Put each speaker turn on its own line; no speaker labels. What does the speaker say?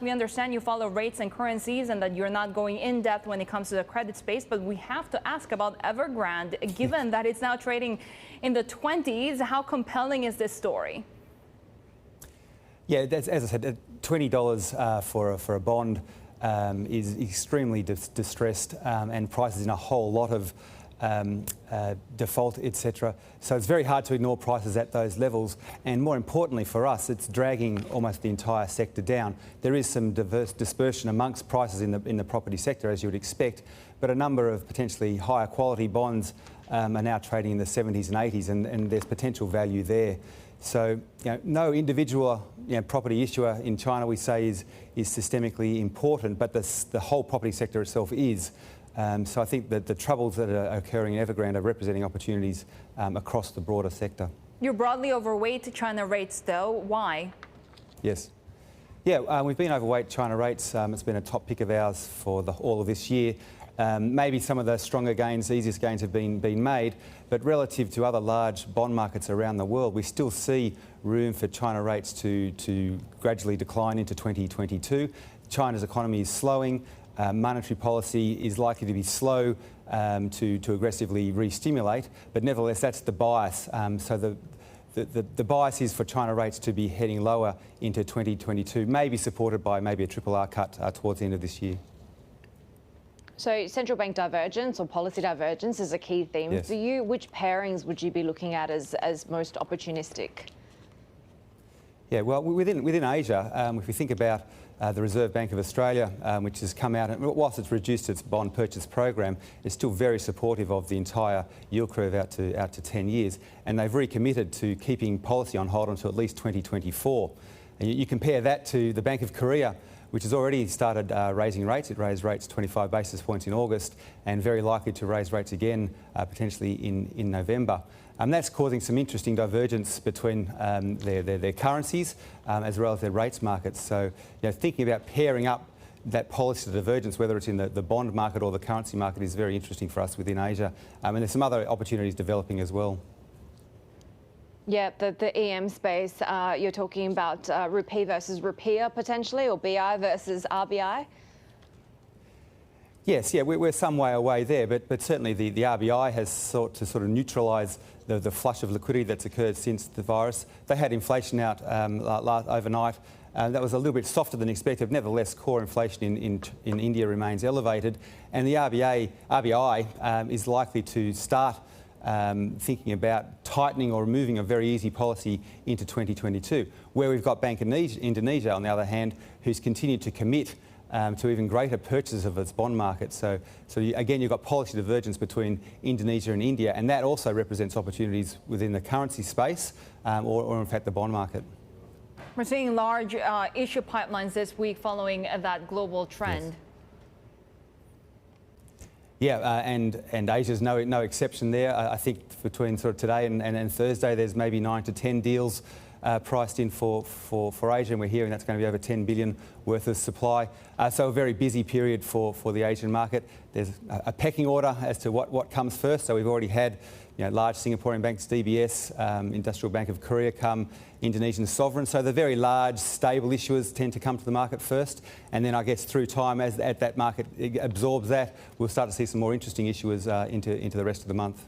We understand you follow rates and currencies and that you're not going in depth when it comes to the credit space, but we have to ask about Evergrande, given that it's now trading in the 20s. How compelling is this story?
Yeah, as I said, $20 for a bond is extremely distressed, and prices in a whole lot of default, etc. So it's very hard to ignore prices at those levels, and more importantly for us, it's dragging almost the entire sector down. There is some dispersion amongst prices in the property sector, as you would expect, but a number of potentially higher quality bonds are now trading in the 70s and 80s, and there's potential value there. So, no individual property issuer in China, we say, is systemically important, but the whole property sector itself is. So I think that the troubles that are occurring in Evergrande are representing opportunities across the broader sector.
You're broadly overweight to China rates, though. Why?
Yes. Yeah, we've been overweight China rates. It's been a top pick of ours for all of this year. Maybe some of the stronger gains, easiest gains have been made, but relative to other large bond markets around the world, we still see room for China rates to gradually decline into 2022. China's economy is slowing. Monetary policy is likely to be slow to aggressively re-stimulate, but nevertheless that's the bias. So the bias is for China rates to be heading lower into 2022, maybe supported by maybe a triple R cut towards the end of this year.
So central bank divergence or policy divergence is a key theme.
Yes.
For you, which pairings would you be looking at as most opportunistic?
Yeah, well, within Asia, if we think about the Reserve Bank of Australia, which has come out, and whilst it's reduced its bond purchase program, it's still very supportive of the entire yield curve out to 10 years, and they've recommitted to keeping policy on hold until at least 2024. And you compare that to the Bank of Korea, which has already started raising rates. It raised rates 25 basis points in August and very likely to raise rates again potentially in November. That's causing some interesting divergence between their currencies as well as their rates markets. So, thinking about pairing up that policy divergence, whether it's in the bond market or the currency market, is very interesting for us within Asia. And there's some other opportunities developing as well.
Yeah, the EM space, you're talking about rupee versus rupiah potentially, or BI versus RBI?
Yes, yeah, we're some way away there, but certainly the RBI has sought to sort of neutralise the flush of liquidity that's occurred since the virus. They had inflation out overnight. That was a little bit softer than expected. Nevertheless, core inflation in India remains elevated, and the RBI is likely to start thinking about tightening or removing a very easy policy into 2022, where we've got Bank Indonesia, on the other hand, who's continued to commit to even greater purchases of its bond market. So again, you've got policy divergence between Indonesia and India, and that also represents opportunities within the currency space or in fact the bond market.
We're seeing large issue pipelines this week following that global trend.
Yes. Yeah, and Asia's no exception there. I think between sort of today and Thursday, there's maybe 9 to 10 deals priced in for Asia, and we're hearing that's going to be over 10 billion worth of supply. So a very busy period for the Asian market. There's a pecking order as to what comes first. So we've already had large Singaporean banks, DBS, Industrial Bank of Korea come, Indonesian sovereign. So the very large, stable issuers tend to come to the market first. And then I guess through time, as that market absorbs that, we'll start to see some more interesting issuers into the rest of the month.